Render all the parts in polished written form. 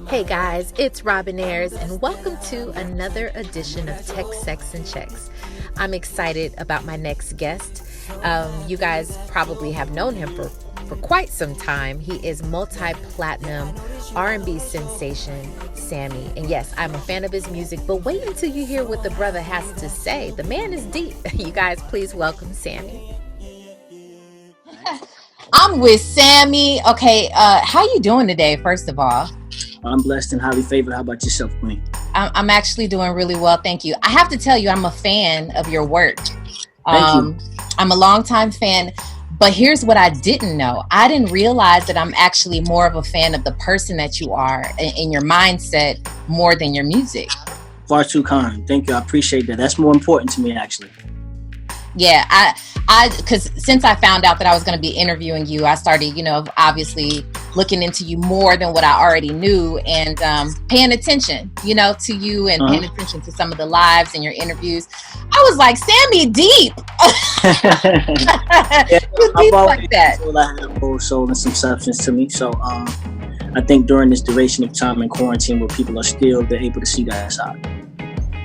Hey guys, it's Robin Ayers, and welcome to another edition of Tech, Sex, and Checks. I'm excited about my next guest. You guys probably have known him for quite some time. He is multi-platinum R&B sensation, Sammie. And yes, I'm a fan of his music, but wait until you hear what the brother has to say. The man is deep. You guys, please welcome Sammie. I'm with Sammie. Okay, how you doing today, first of all? I'm blessed and highly favored. How about yourself, Queen? I'm actually doing really well, thank you. I have to tell you, I'm a fan of your work. Thank you. I'm a longtime fan, but here's what I didn't know. I didn't realize that I'm actually more of a fan of the person that you are in your mindset more than your music. Far too kind. Thank you. I appreciate that. That's more important to me, actually. Yeah, because since I found out that I was going to be interviewing you, I started, obviously looking into you more than what I already knew, and paying attention, to you, and paying attention to some of the lives and your interviews. I was like, Sammie deep. Yeah, Deep like that. I have a whole soul and some substance to me. So I think during this duration of time in quarantine, where people are still able to see that side.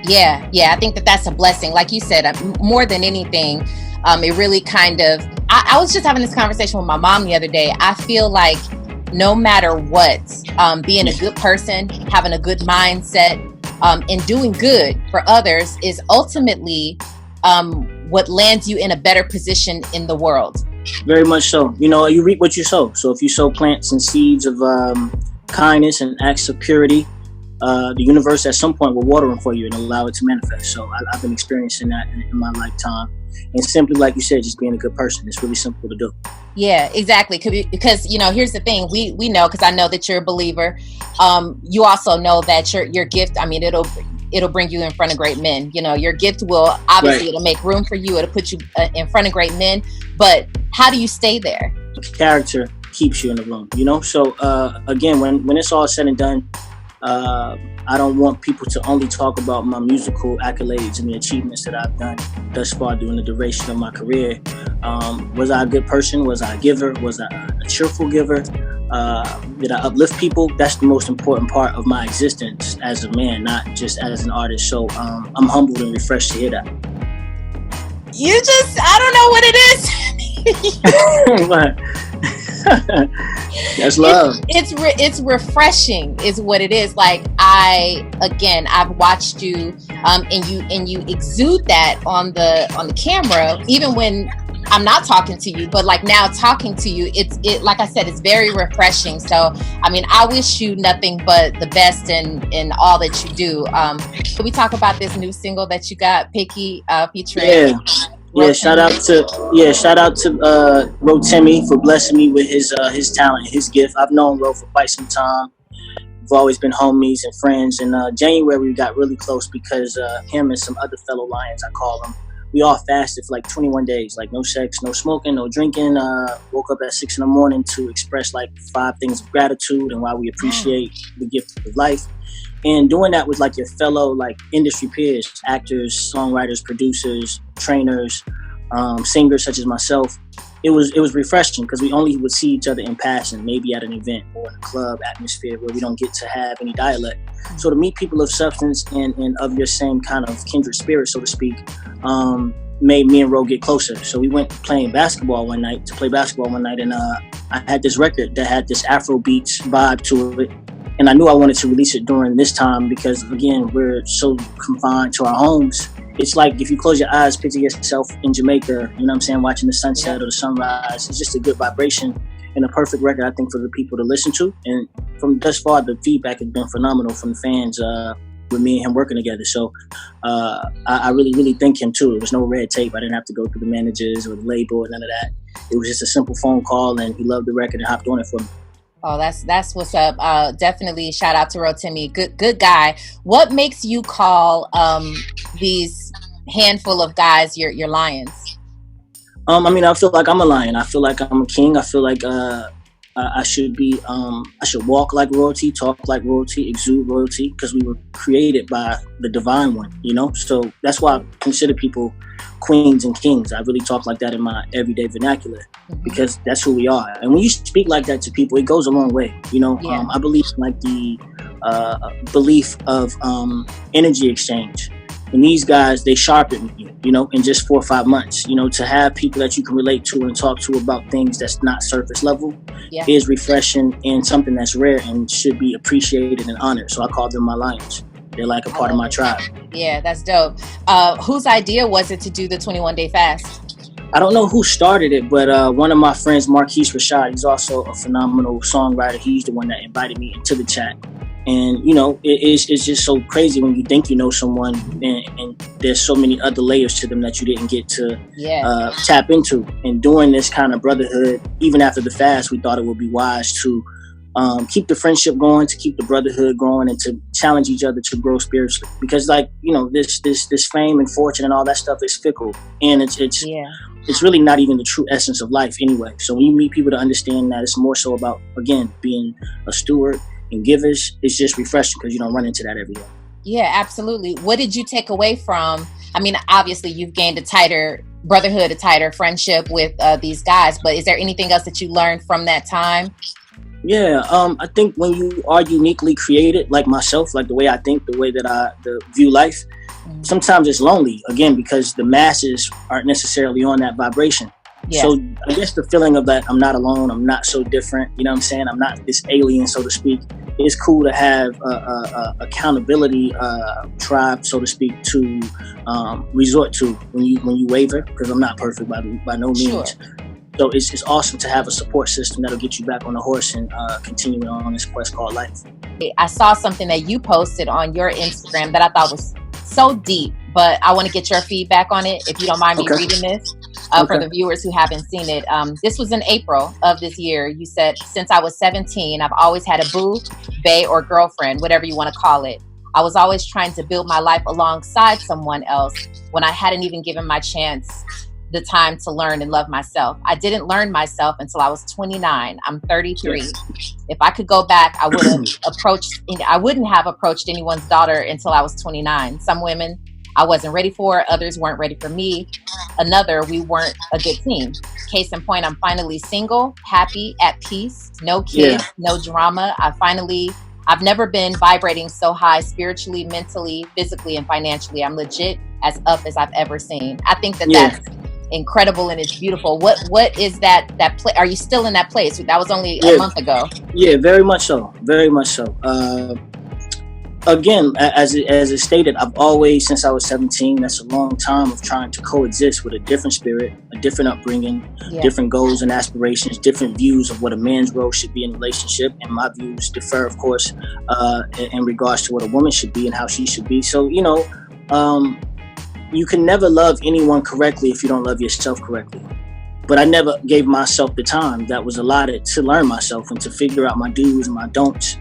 Yeah, I think that's a blessing. Like you said, more than anything, it really kind of, I was just having this conversation with my mom the other day. I feel like no matter what, being a good person, having a good mindset, and doing good for others is ultimately what lands you in a better position in the world. Very much so. You reap what you sow. So if you sow plants and seeds of kindness and acts of purity, the universe at some point will water them for you and allow it to manifest. So I've been experiencing that in my lifetime. And simply, like you said, just being a good person. It's really simple to do. Yeah, exactly. Because, here's the thing. We know, because I know that you're a believer. You also know that your gift, it'll bring you in front of great men. Your gift will, obviously, It'll make room for you. It'll put you in front of great men. But how do you stay there? Character keeps you in the room, So, again, when it's all said and done, I don't want people to only talk about my musical accolades and the achievements that I've done thus far during the duration of my career. Was I a good person? Was I a giver? Was I a cheerful giver? Did I uplift people? That's the most important part of my existence as a man, not just as an artist. So I'm humbled and refreshed to hear that. I don't know what it is. That's love. It's refreshing is what it is. Like I've watched you and you exude that on the camera, even when I'm not talking to you, but like now talking to you, it like I said, it's very refreshing. So I wish you nothing but the best in all that you do. Can we talk about this new single that you got, Picky, featuring Yeah, shout out to Rotimi for blessing me with his talent, his gift. I've known Ro for quite some time. We've always been homies and friends. In January, we got really close because him and some other fellow lions, I call them, we all fasted for like 21 days, like no sex, no smoking, no drinking. Woke up at 6 a.m. to express like 5 things of gratitude and why we appreciate the gift of life. And doing that with like your fellow like industry peers, actors, songwriters, producers, trainers, singers such as myself, it was refreshing because we only would see each other in passing, maybe at an event or in a club atmosphere where we don't get to have any dialect. So to meet people of substance and of your same kind of kindred spirit, so to speak, made me and Ro get closer. So we went to play basketball one night, and I had this record that had this Afro beats vibe to it. And I knew I wanted to release it during this time because, again, we're so confined to our homes. It's like if you close your eyes, picture yourself in Jamaica, watching the sunset or the sunrise. It's just a good vibration and a perfect record, I think, for the people to listen to. And from thus far, the feedback has been phenomenal from the fans with me and him working together. So I really, really thank him, too. There was no red tape. I didn't have to go through the managers or the label or none of that. It was just a simple phone call, and he loved the record and hopped on it for me. Oh, that's what's up. Definitely shout out to Rotimi. Good guy. What makes you call these handful of guys your lions? I feel like I'm a lion. I feel like I'm a king. I feel like I should be. I should walk like royalty, talk like royalty, exude royalty, because we were created by the divine one. So that's why I consider people queens and kings. I really talk like that in my everyday vernacular, because that's who we are. And when you speak like that to people, it goes a long way. I believe in like the belief of energy exchange. And these guys, they sharpen you, in just 4 or 5 months. To have people that you can relate to and talk to about things that's not surface level is refreshing and something that's rare and should be appreciated and honored. So I call them my lions. They're like a part of my tribe. Yeah, that's dope. Whose idea was it to do the 21-day fast? I don't know who started it, but one of my friends, Marquise Rashad, he's also a phenomenal songwriter. He's the one that invited me into the chat. And, it's just so crazy when you think you know someone and there's so many other layers to them that you didn't get to tap into. And doing this kind of brotherhood, even after the fast, we thought it would be wise to keep the friendship going, to keep the brotherhood going, and to challenge each other to grow spiritually. Because, this fame and fortune and all that stuff is fickle. And it's really not even the true essence of life anyway. So when you meet people to understand that it's more so about, again, being a steward and givers, it's just refreshing because you don't run into that every day. Yeah, absolutely. What did you take away from, obviously you've gained a tighter brotherhood, a tighter friendship with these guys, but is there anything else that you learned from that time? Yeah, I think when you are uniquely created, like myself, like the way I think, the way that I view life, sometimes it's lonely, again, because the masses aren't necessarily on that vibration. Yeah. So I guess the feeling of that I'm not alone, I'm not so different, you know what I'm saying? I'm not this alien, so to speak. It's cool to have a accountability tribe, so to speak, to resort to when you waver, because I'm not perfect by no means. Sure. So it's awesome to have a support system that'll get you back on the horse and continue on this quest called life. I saw something that you posted on your Instagram that I thought was so deep, but I want to get your feedback on it, if you don't mind me reading this for the viewers who haven't seen it. This was in April of this year. You said, since I was 17, I've always had a boo, bae, or girlfriend, whatever you want to call it. I was always trying to build my life alongside someone else when I hadn't even given my chance the time to learn and love myself. I didn't learn myself until I was 29. I'm 33. Yes. If I could go back, I wouldn't have approached anyone's daughter until I was 29. Some women I wasn't ready for, others weren't ready for me. Another, we weren't a good team. Case in point, I'm finally single, happy, at peace, no kids, no drama. I've never been vibrating so high spiritually, mentally, physically, and financially. I'm legit as up as I've ever seen. I think that's incredible and it's beautiful. What is that are you still in that place? That was only a month ago. Yeah, very much so. Again, as it stated, I've always, since I was 17, that's a long time of trying to coexist with a different spirit, a different upbringing, different goals and aspirations, different views of what a man's role should be in a relationship. And my views differ, of course, in regards to what a woman should be and how she should be. So, you can never love anyone correctly if you don't love yourself correctly. But I never gave myself the time that was allotted to learn myself and to figure out my do's and my don'ts,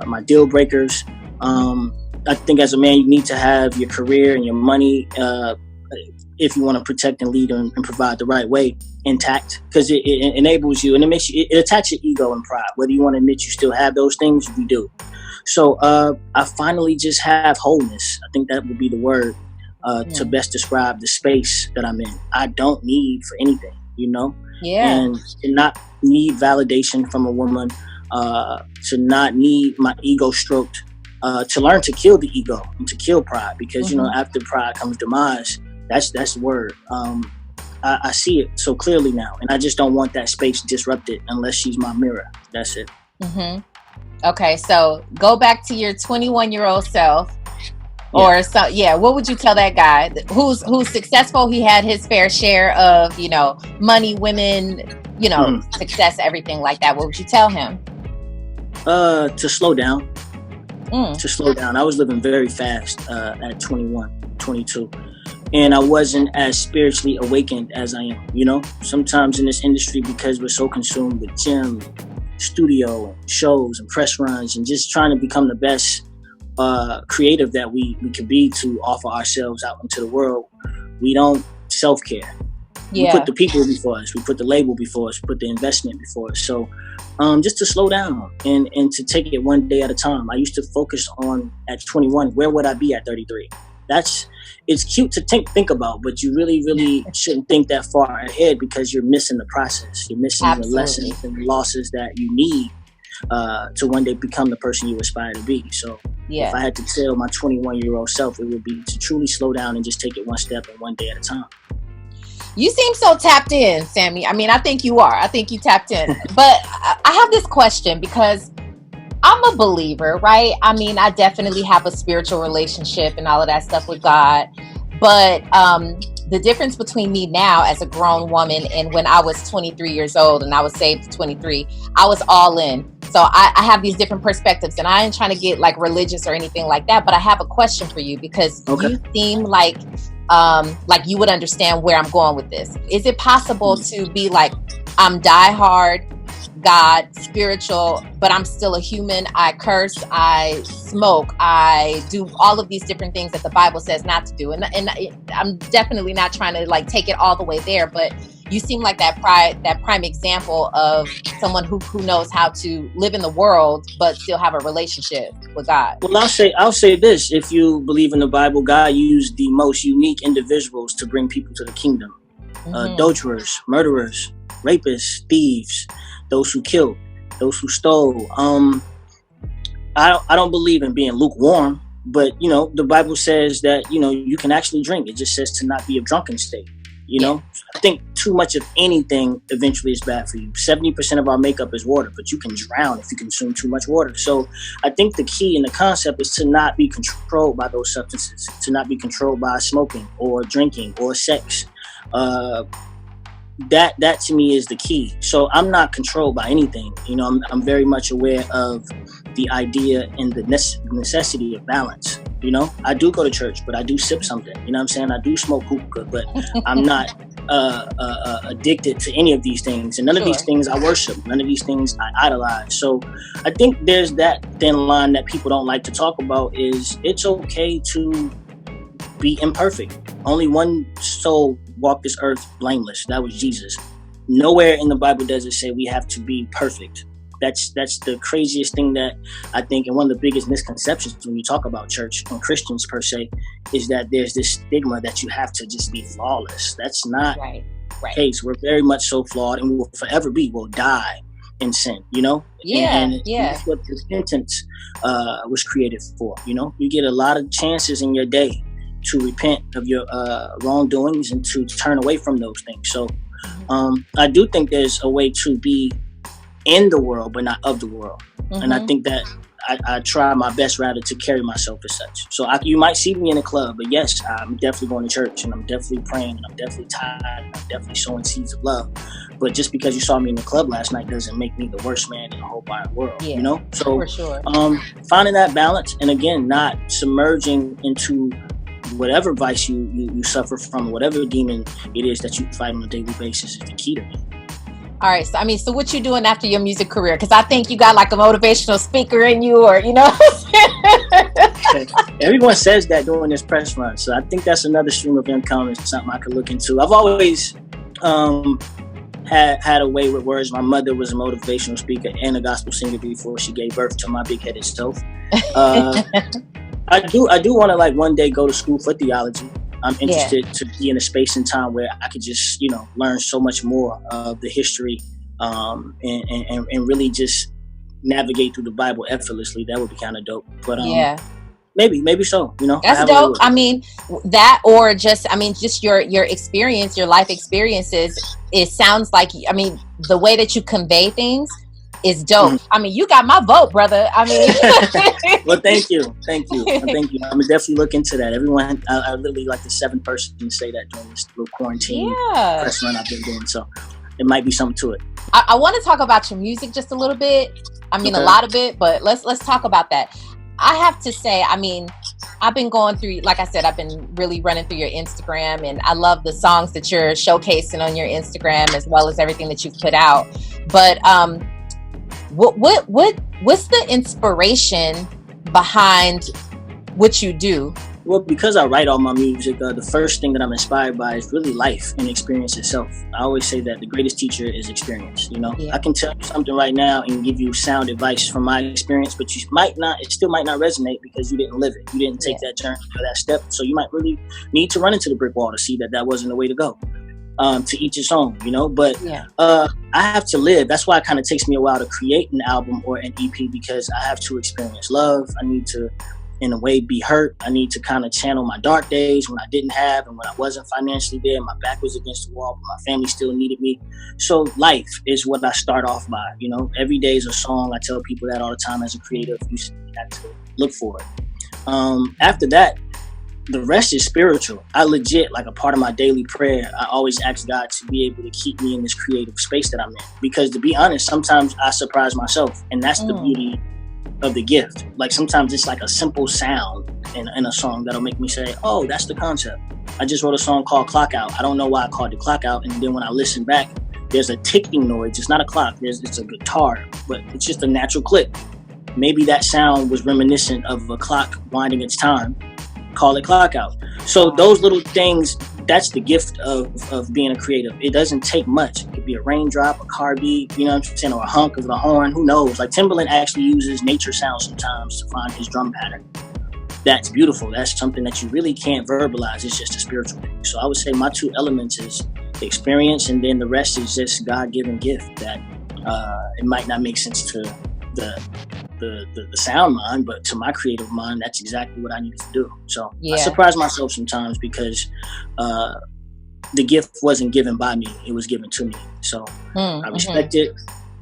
my deal breakers. I think as a man, you need to have your career and your money, if you want to protect and lead and provide the right way, intact, because it enables you and it attacks your ego and pride. Whether you want to admit you still have those things, you do. So I finally just have wholeness. I think that would be the word. To best describe the space that I'm in. I don't need for anything, and to not need validation from a woman, to not need my ego stroked, to learn to kill the ego and to kill pride, because after pride comes demise. That's the word. I see it so clearly now, and I just don't want that space disrupted unless she's my mirror. That's it. Okay, so go back to your 21-year-old self. Or so, what would you tell that guy who's successful? He had his fair share of, money, women, success, everything like that. What would you tell him? To slow down. To slow down. I was living very fast at 21, 22. And I wasn't as spiritually awakened as I am, Sometimes in this industry, because we're so consumed with gym, studio, and shows and press runs and just trying to become the best creative that we could be to offer ourselves out into the world, we don't self-care. We Yeah. put the people before us. We put the label before us. We put the investment before us. So just to slow down and to take it one day at a time. I used to focus on, at 21, where would I be at 33? It's cute to think about, but you really shouldn't think that far ahead, because you're missing the process. You're missing Absolutely. the lessons and the losses that you need to one day become the person you aspire to be. So if I had to tell my 21-year-old self, it would be to truly slow down and just take it one step and one day at a time. You seem so tapped in, Sammie. I mean, I think you are. I think you tapped in. But I have this question, because I'm a believer, right? I mean, I definitely have a spiritual relationship and all of that stuff with God. But the difference between me now as a grown woman and when I was 23 years old and I was saved at 23, I was all in. So I have these different perspectives, and I ain't trying to get like religious or anything like that. But I have a question for you, because you seem like you would understand where I'm going with this. Is it possible to be like, I'm diehard God, spiritual, but I'm still a human? I curse, I smoke, I do all of these different things that the Bible says not to do. And I'm definitely not trying to like take it all the way there, but you seem like that prime example of someone who knows how to live in the world but still have a relationship with God. Well, I'll say this: if you believe in the Bible, God used the most unique individuals to bring people to the kingdom. Adulterers, murderers, rapists, thieves, those who killed, those who stole. I don't believe in being lukewarm, but the Bible says that you can actually drink. It just says to not be of drunken state. I think too much of anything eventually is bad for you. 70% of our makeup is water, but you can drown if you consume too much water. So I think the key and the concept is to not be controlled by those substances, to not be controlled by smoking or drinking or sex. That to me is the key. So I'm not controlled by anything. I'm very much aware of the idea and the necessity of balance. I do go to church, but I do sip something. You know what I'm saying? I do smoke hookah, but I'm not addicted to any of these things. And none of these things I worship. None of these things I idolize. So I think there's that thin line that people don't like to talk about, is it's okay to be imperfect. Only one soul walked this earth blameless. That was Jesus. Nowhere in the Bible does it say we have to be perfect. That's the craziest thing that I think, and one of the biggest misconceptions when you talk about church and Christians per se, is that there's this stigma that you have to just be flawless. That's not the case. We're very much so flawed, and we'll forever be. We'll die in sin, And that's what repentance was created for. You get a lot of chances in your day to repent of your wrongdoings and to turn away from those things. So I do think there's a way to be in the world but not of the world. And I think that I try my best rather to carry myself as such. So you might see me in a club, but yes, I'm definitely going to church, and I'm definitely praying, and I'm definitely tired, and I'm definitely sowing seeds of love. But just because you saw me in the club last night doesn't make me the worst man in the whole wide world. So for sure. Finding that balance, and again, not submerging into whatever vice you suffer from, whatever demon it is that you fight on a daily basis, is the key to me. All right. So what you doing after your music career? Because I think you got like a motivational speaker in you, or Everyone says that during this press run. So I think that's another stream of income. It's something I could look into. I've always had a way with words. My mother was a motivational speaker and a gospel singer before she gave birth to my big-headed self. I do want to like one day go to school for theology. I'm interested to be in a space and time where I could just, learn so much more of the history and really just navigate through the Bible effortlessly. That would be kind of dope. But maybe so. That's dope. I mean, that, or just your experience, your life experiences. It sounds like, the way that you convey things is dope. You got my vote, brother. Well, thank you. I'm gonna definitely look into that. Everyone, I literally like the seventh person to say that during this little quarantine press run I've been doing. So it might be something to it. I want to talk about your music just a little bit. A lot of it, but let's talk about that. I have to say, I've been going through, like I said, I've been really running through your Instagram, and I love the songs that you're showcasing on your Instagram, as well as everything that you've put out. But what's the inspiration behind what you do? Well, because I write all my music, the first thing that I'm inspired by is really life and experience itself. I always say that the greatest teacher is experience. You know, Yeah. I can tell you something right now and give you sound advice from my experience, but it still might not resonate because you didn't live it. You didn't take that journey or that step. So you might really need to run into the brick wall to see that that wasn't the way to go. To each its own, you know, but I have to live. That's why it kind of takes me a while to create an album or an EP, because I have to experience love. I need to, in a way, be hurt. I need to kind of channel my dark days when I didn't have and when I wasn't financially there. My back was against the wall, but my family still needed me. So life is what I start off by, you know. Every day is a song. I tell people that all the time as a creative. You have to look for it. After that, the rest is spiritual. I legit, like a part of my daily prayer, I always ask God to be able to keep me in this creative space that I'm in. Because to be honest, sometimes I surprise myself, and that's the beauty of the gift. Like sometimes it's like a simple sound in a song that'll make me say, oh, that's the concept. I just wrote a song called Clock Out. I don't know why I called it Clock Out. And then when I listen back, there's a ticking noise. It's not a clock. It's a guitar, but it's just a natural click. Maybe that sound was reminiscent of a clock winding its time. Call it Clock Out. So those little things, that's the gift of being a creative. It doesn't take much. It could be a raindrop, a car beat, you know what I'm saying, or a hunk of the horn. Who knows? Like Timbaland actually uses nature sounds sometimes to find his drum pattern. That's beautiful. That's something that you really can't verbalize. It's just a spiritual thing. So I would say my two elements is experience, and then the rest is just God-given gift that it might not make sense to the sound mind, but to my creative mind, that's exactly what I needed to do. So I surprise myself sometimes because the gift wasn't given by me, it was given to me. So I respect it.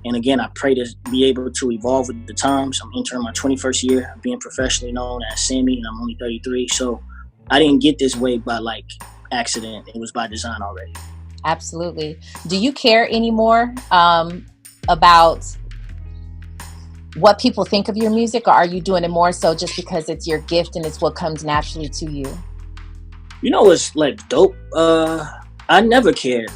And again, I pray to be able to evolve with the times. I'm entering my 21st year of being professionally known as Sammie, and I'm only 33. So I didn't get this way by like accident. It was by design already. Absolutely. Do you care anymore about what people think of your music, or are you doing it more so just because it's your gift and it's what comes naturally to you? You know what's like dope? I never cared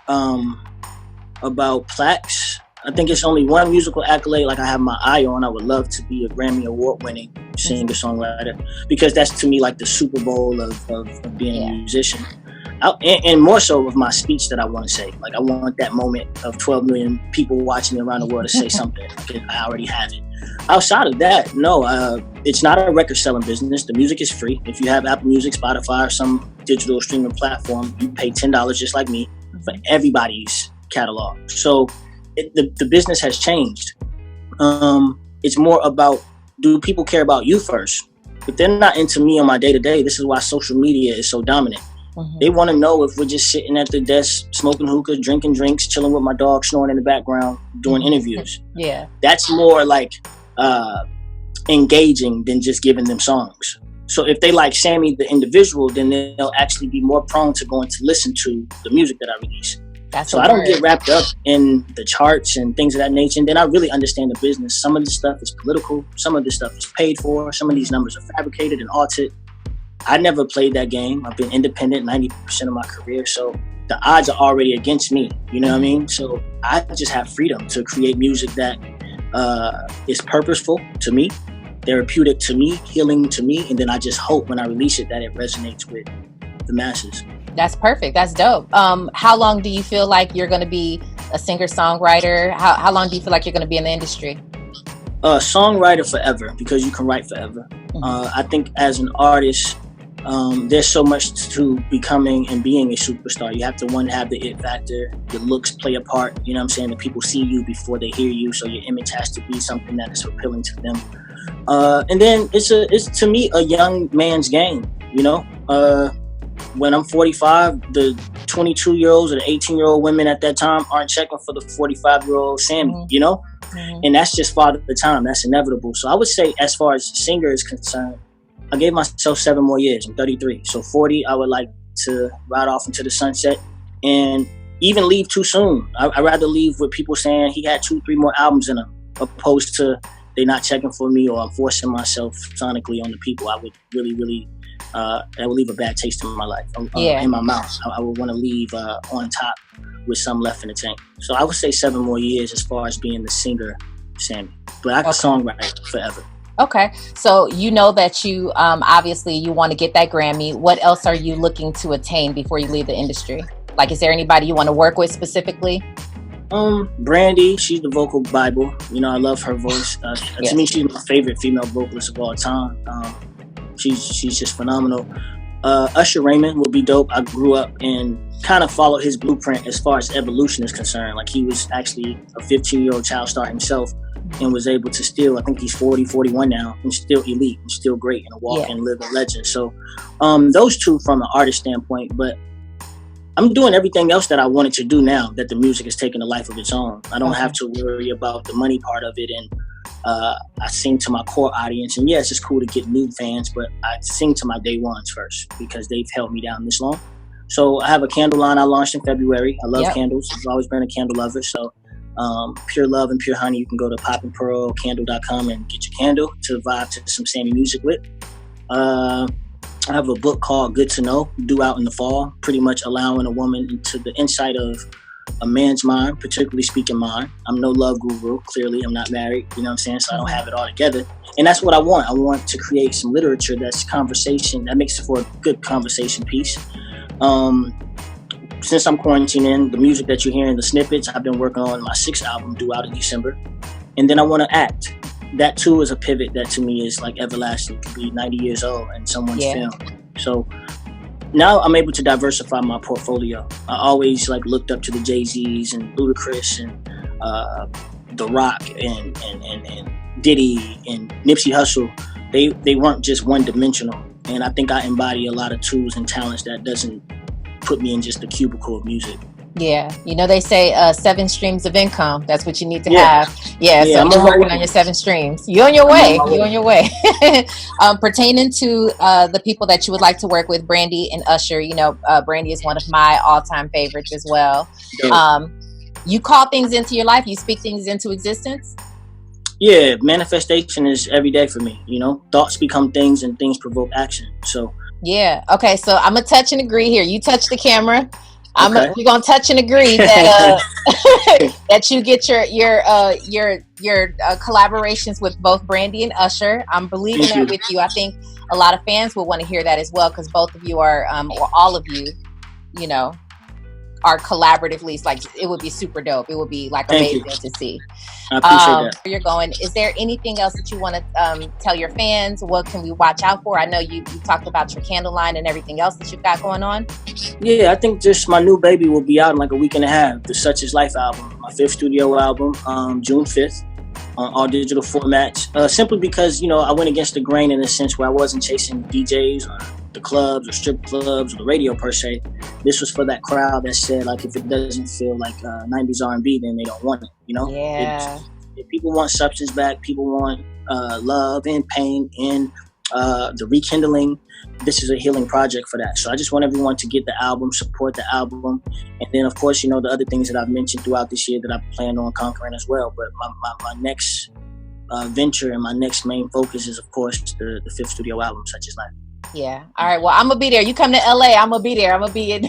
about plaques. I think it's only one musical accolade like I have my eye on. I would love to be a Grammy award-winning singer-songwriter, because that's to me like the Super Bowl of being a musician. And more so of my speech that I want to say. Like I want that moment of 12 million people watching me around the world to say something. I already have it. Outside of that, no, it's not a record selling business. The music is free. If you have Apple Music, Spotify, or some digital streaming platform, you pay $10 just like me for everybody's catalog. So the business has changed. It's more about, do people care about you first? If they're not into me on my day-to-day, this is why social media is so dominant. They want to know if we're just sitting at the desk, smoking hookah, drinking drinks, chilling with my dog, snoring in the background, doing interviews. That's more like engaging than just giving them songs. So if they like Sammie, the individual, then they'll actually be more prone to going to listen to the music that I release. So I don't get wrapped up in the charts and things of that nature. And then I really understand the business. Some of this stuff is political. Some of this stuff is paid for. Some of these numbers are fabricated and altered. I never played that game. I've been independent 90% of my career. So the odds are already against me. You know what I mean? So I just have freedom to create music that is purposeful to me, therapeutic to me, healing to me. And then I just hope when I release it that it resonates with the masses. That's perfect. That's dope. How long do you feel like you're going to be a singer-songwriter? How long do you feel like you're going to be in the industry? Songwriter forever, because you can write forever. I think as an artist, there's so much to becoming and being a superstar. You have to, one, have the it factor. Your looks play a part. You know what I'm saying? That people see you before they hear you. So your image has to be something that is appealing to them. And then it's to me a young man's game. You know, when I'm 45, the 22-year-olds or the 18-year-old women at that time aren't checking for the 45-year-old Sammie. You know, and that's just father the time. That's inevitable. So I would say, as far as singer is concerned, I gave myself 7 more years. I'm 33. So 40, I would like to ride off into the sunset and even leave too soon. I'd rather leave with people saying he had 2-3 more albums in him, opposed to they not checking for me or I'm forcing myself sonically on the people. I would really, that would leave a bad taste in my life, in my mouth. I would want to leave on top with some left in the tank. So I would say 7 more years as far as being the singer, Sammie. But I can songwrite forever. Okay. So you know that you obviously you want to get that Grammy. What else are you looking to attain before you leave the industry? Like, is there anybody you want to work with specifically? Brandy, she's the vocal Bible. You know, I love her voice. Yes. To me, she's my favorite female vocalist of all time. She's just phenomenal. Usher Raymond would be dope. I grew up and kind of followed his blueprint as far as evolution is concerned. Like, he was actually a 15-year-old child star himself and was able to still, I think he's 40, 41 now, and still elite and still great and a walk-in living legend. So those two from an artist standpoint, but I'm doing everything else that I wanted to do now that the music is taking a life of its own. I don't have to worry about the money part of it, and I sing to my core audience. And yes, it's cool to get new fans, but I sing to my day ones first because they've held me down this long. So I have a candle line I launched in February. I love candles. I've always been a candle lover. So Pure Love and Pure Honey, you can go to popandpearlcandle.com and get your candle to vibe to some Sammie music with. I have a book called Good to Know, due out in the fall, pretty much allowing a woman into the insight of a man's mind, particularly speaking mine. I'm no love guru, clearly. I'm not married, you know what I'm saying? So I don't have it all together. And that's what I want. I want to create some literature that's conversation, that makes for a good conversation piece. Since I'm quarantining, the music that you're hearing, the snippets, I've been working on my 6th album due out in December. And then I want to act. That too is a pivot that to me is like everlasting. It could be 90 years old and someone's film. So now I'm able to diversify my portfolio. I always like looked up to the Jay-Z's and Ludacris and The Rock and Diddy and Nipsey Hussle. They weren't just one dimensional. And I think I embody a lot of tools and talents that doesn't put me in just the cubicle of music. Yeah, you know, they say 7 streams of income. That's what you need to have. So you're working on your 7 streams. You're on your way. You're on your way. Pertaining to the people that you would like to work with, Brandy and Usher, you know, Brandy is one of my all-time favorites as well. You call things into your life. You speak things into existence. Yeah, manifestation is every day for me. You know, thoughts become things and things provoke action. So yeah. Okay. So I'm gonna touch and agree here. You touch the camera. We're gonna touch and agree that that you get your collaborations with both Brandy and Usher. I'm believing that with you. I think a lot of fans will want to hear that as well because both of you are, or all of you, you know, are collaboratively. It's like it would be super dope. It would be like amazing to see. I appreciate that. Where you're going. Is there anything else that you want to tell your fans? What can we watch out for? I know you talked about your candle line and everything else that you've got going on. Yeah, I think just my new baby will be out in like a week and a half. The Such Is Life album, my 5th studio album, June 5th. On all digital formats, simply because, you know, I went against the grain in a sense where I wasn't chasing DJs or the clubs or strip clubs or the radio per se. This was for that crowd that said, like, if it doesn't feel like 90s R&B, then they don't want it, you know? If people want substance back, people want love and pain and the rekindling. This is a healing project for that. So I just want everyone to get the album, support the album. And then, of course, you know, the other things that I've mentioned throughout this year that I plan on conquering as well. But my next venture and my next main focus is, of course, the 5th studio album, Such Is Life. Yeah. All right. Well, I'm going to be there. You come to LA, I'm going to be there. I'm going to be in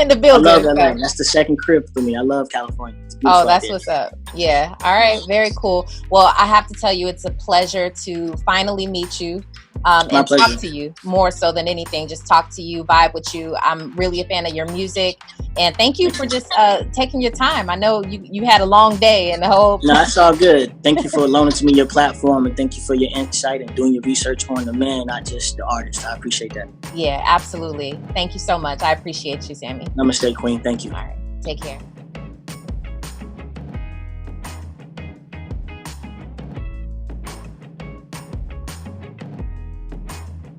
the building. I love LA. That's the second crib for me. I love California. Oh, that's what's up. Yeah. All right. Very cool. Well, I have to tell you, it's a pleasure to finally meet you. And talk to you more so than anything. Just talk to you, vibe with you. I'm really a fan of your music, and thank you for just taking your time. I know you had a long day and the whole. No, it's all good. Thank you for loaning to me your platform, and thank you for your insight and doing your research on the man, not just the artist. I appreciate that. Yeah, absolutely. Thank you so much. I appreciate you, Sammie. Namaste, Queen. Thank you. All right, take care.